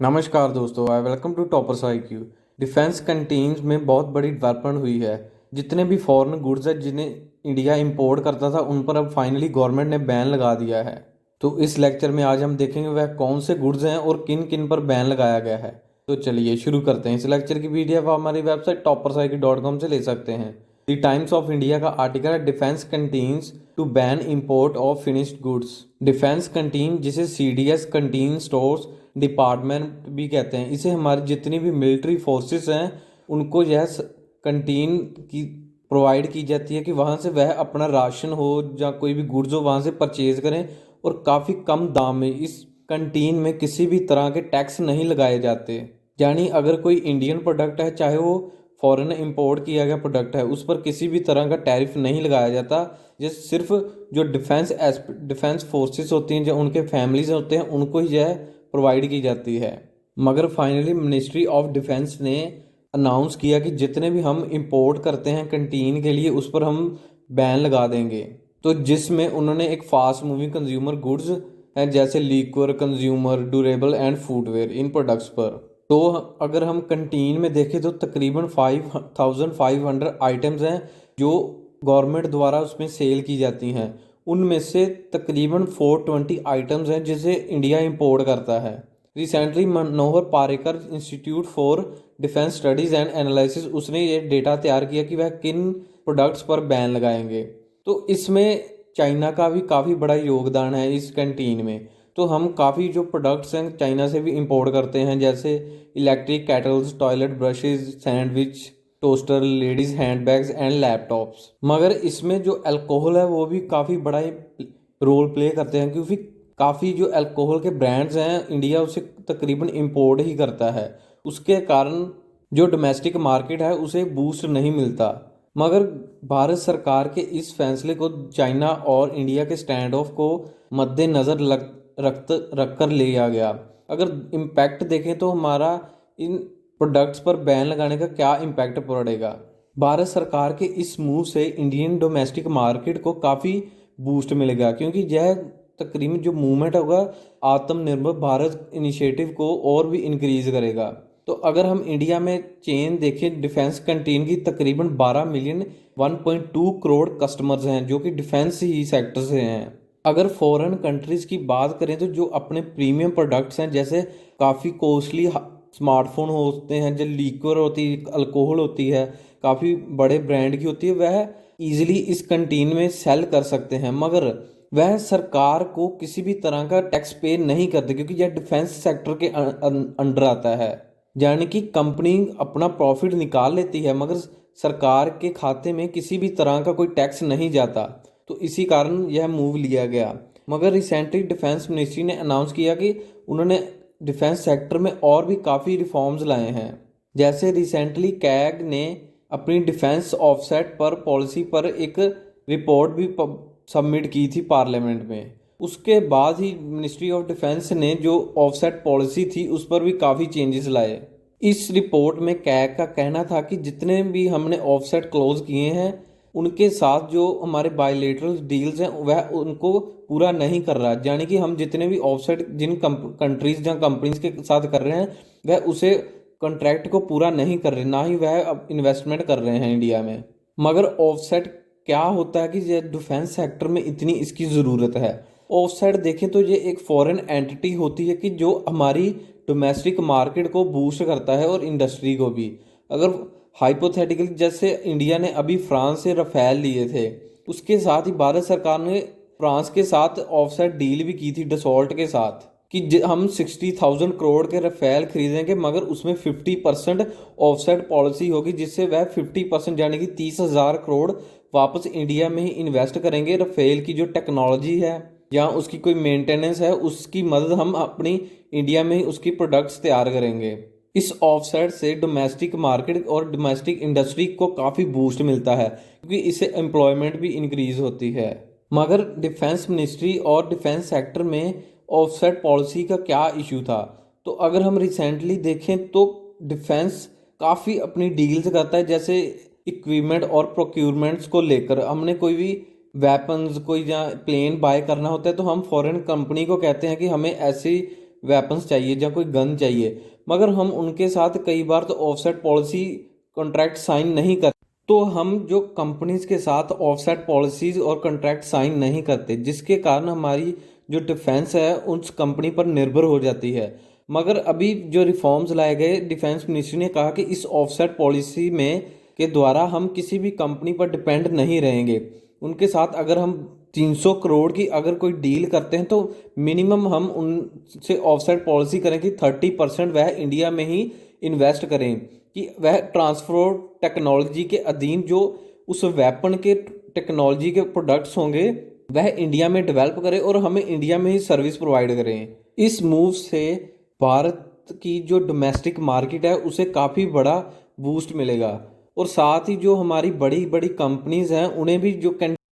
नमस्कार दोस्तों, I welcome to toppers IQ। Defence canteens में बहुत बड़ी डेवलपमेंट हुई है। जितने भी फॉरेन गुड्स है जिन्हें इंडिया इंपोर्ट करता था उन पर अब फाइनली गवर्नमेंट ने बैन लगा दिया है। तो इस लेक्चर में आज हम देखेंगे वह कौन से गुड्स हैं और किन किन पर बैन लगाया गया है। तो चलिए शुरू करते हैं। इस लेक्चर की PDF आप हमारी वेबसाइट toppersiq.com से ले सकते हैं। द टाइम्स ऑफ इंडिया का आर्टिकल है defence canteens to ban import of finished goods. Defence canteen जिसे CDS कंटीन स्टोर्स डिपार्टमेंट भी कहते हैं, इसे हमारी जितनी भी मिलिट्री फोर्सेस हैं उनको यह कंटीन की प्रोवाइड की जाती है कि वहाँ से वह अपना राशन हो या कोई भी गुड्स हो वहाँ से परचेज करें और काफ़ी कम दाम में। इस कंटीन में किसी भी तरह के टैक्स नहीं लगाए जाते। यानी अगर कोई इंडियन प्रोडक्ट है, चाहे वो फॉरेन इंपोर्ट किया गया प्रोडक्ट है, उस पर किसी भी तरह का टैरिफ नहीं लगाया जाता। ये सिर्फ जो डिफेंस फोर्सेस होती हैं, जो उनके फैमिलीज होते हैं, उनको ही यह प्रोवाइड की जाती है। मगर फाइनली मिनिस्ट्री ऑफ डिफेंस ने अनाउंस किया कि जितने भी हम इंपोर्ट करते हैं कंटीन के लिए उस पर हम बैन लगा देंगे। तो जिसमें उन्होंने एक फास्ट मूविंग कंज्यूमर गुड्स हैं जैसे liquor, consumer durable and foodware, in products पर। तो अगर हम कंटीन में देखें तो तकरीबन 5500 आइटम्स हैं जो गवर्नमेंट द्वारा उसमें सेल की जाती हैं। उनमें से तकरीबन 420 आइटम्स हैं जिसे इंडिया इंपोर्ट करता है। Recently Manohar Parrikar institute for defence studies and analysis, उसने ये डेटा तैयार किया कि वह किन प्रोडक्ट्स पर बैन लगाएंगे। तो इसमें चाइना का भी काफ़ी बड़ा योगदान है इस कैंटीन में। तो हम काफ़ी जो प्रोडक्ट्स हैं चाइना से भी इंपोर्ट करते हैं, जैसे electric kettles, toilet brushes, sandwich toaster, ladies handbags and laptops. मगर इसमें जो अल्कोहल है वो भी काफ़ी बड़ा रोल प्ले करते हैं, क्योंकि काफ़ी जो अल्कोहल के ब्रांड्स हैं इंडिया उसे तकरीबन इंपोर्ट ही करता है। उसके कारण जो डोमेस्टिक मार्केट है उसे बूस्ट नहीं मिलता। मगर भारत सरकार के इस फैसले को चाइना और इंडिया के स्टैंड ऑफ को मद्देनज़र रखकर लिया गया। अगर इम्पैक्ट देखें तो हमारा इन प्रोडक्ट्स पर बैन लगाने का क्या इम्पैक्ट पड़ेगा। भारत सरकार के इस मूव से इंडियन डोमेस्टिक मार्केट को काफ़ी बूस्ट मिलेगा, क्योंकि यह तकरीबन जो मूवमेंट होगा आत्मनिर्भर भारत इनिशिएटिव को और भी इंक्रीज करेगा। तो अगर हम इंडिया में चेन देखें डिफेंस कंटीन की, तकरीबन 12 मिलियन 1.2 करोड़ कस्टमर्स हैं जो कि डिफेंस ही सेक्टर से हैं। अगर फॉरेन कंट्रीज़ की बात करें तो जो अपने प्रीमियम प्रोडक्ट्स हैं, जैसे काफ़ी कॉस्टली स्मार्टफोन होते हैं, जो लीक्वर होती है, अल्कोहल होती है, काफ़ी बड़े ब्रांड की होती है, वह ईजिली इस कंटीन में सेल कर सकते हैं। मगर वह सरकार को किसी भी तरह का टैक्स पे नहीं करते, क्योंकि यह डिफेंस सेक्टर के अंडर आता है। यानी कि कंपनी अपना प्रॉफिट निकाल लेती है मगर सरकार के खाते में किसी भी तरह का कोई टैक्स नहीं जाता। तो इसी कारण यह मूव लिया गया। मगर रिसेंटली डिफेंस मिनिस्ट्री ने अनाउंस किया कि उन्होंने डिफेंस सेक्टर में और भी काफ़ी रिफॉर्म्स लाए हैं। जैसे रिसेंटली कैग ने अपनी डिफेंस ऑफसेट पर पॉलिसी पर एक रिपोर्ट भी सबमिट की थी पार्लियामेंट में। उसके बाद ही मिनिस्ट्री ऑफ डिफेंस ने जो ऑफसेट पॉलिसी थी उस पर भी काफ़ी चेंजेस लाए। इस रिपोर्ट में कैग का कहना था कि जितने भी हमने ऑफसेट क्लोज किए हैं उनके साथ जो हमारे बायलेटरल डील्स हैं वह उनको पूरा नहीं कर रहा। यानी कि हम जितने भी ऑफसेट जिन कंट्रीज या कंपनीज के साथ कर रहे हैं वह उसे कॉन्ट्रैक्ट को पूरा नहीं कर रहे, ना ही वह अब इन्वेस्टमेंट कर रहे हैं इंडिया में। मगर ऑफसेट क्या होता है कि ये डिफेंस सेक्टर में इतनी इसकी ज़रूरत है। ऑफसेट देखें तो ये एक फॉरेन एंटिटी होती है कि जो हमारी डोमेस्टिक मार्केट को बूस्ट करता है और इंडस्ट्री को भी। अगर हाइपोथेटिकली जैसे इंडिया ने अभी फ्रांस से रफेल लिए थे, उसके साथ ही भारत सरकार ने फ्रांस के साथ ऑफसेट डील भी की थी डसॉल्ट के साथ कि हम 60,000 करोड़ के रफेल खरीदेंगे, मगर उसमें 50% ऑफसेट पॉलिसी होगी, जिससे वह 50% यानी कि 30,000 करोड़ वापस इंडिया में ही इन्वेस्ट करेंगे। रफेल की जो टेक्नोलॉजी है या उसकी कोई मेंटेनेंस है उसकी मदद हम अपनी इंडिया में ही उसकी प्रोडक्ट्स तैयार करेंगे। इस ऑफसेट से डोमेस्टिक मार्केट और डोमेस्टिक इंडस्ट्री को काफ़ी बूस्ट मिलता है, क्योंकि इससे एम्प्लॉयमेंट भी इंक्रीज होती है। मगर डिफेंस मिनिस्ट्री और डिफेंस सेक्टर में ऑफसेट पॉलिसी का क्या इशू था, तो अगर हम रिसेंटली देखें तो डिफेंस काफ़ी अपनी डील्स करता है, जैसे इक्विपमेंट और प्रोक्यूरमेंट्स को लेकर। हमने कोई भी वेपन्स कोई या प्लेन बाय करना होता है तो हम फॉरेन कंपनी को कहते हैं कि हमें ऐसी वेपन्स चाहिए या कोई गन चाहिए, मगर हम उनके साथ कई बार तो ऑफसेट पॉलिसी कॉन्ट्रैक्ट साइन नहीं करते। तो हम जो कंपनीज के साथ ऑफसेट पॉलिसीज और कॉन्ट्रैक्ट साइन नहीं करते, जिसके कारण हमारी जो डिफेंस है उस कंपनी पर निर्भर हो जाती है। मगर अभी जो रिफॉर्म्स लाए गए, डिफेंस मिनिस्ट्री ने कहा कि इस ऑफसेट पॉलिसी में के द्वारा हम किसी भी कंपनी पर डिपेंड नहीं रहेंगे। उनके साथ अगर हम 300 करोड़ की अगर कोई डील करते हैं तो मिनिमम हम उनसे ऑफसेट पॉलिसी करें कि 30% वह इंडिया में ही इन्वेस्ट करें, कि वह ट्रांसपोर्ट टेक्नोलॉजी के अधीन जो उस वेपन के टेक्नोलॉजी के प्रोडक्ट्स होंगे वह इंडिया में डेवलप करें और हमें इंडिया में ही सर्विस प्रोवाइड करें। इस मूव से भारत की जो डोमेस्टिक मार्केट है उसे काफ़ी बड़ा बूस्ट मिलेगा, और साथ ही जो हमारी बड़ी बड़ी कंपनीज हैं उन्हें भी जो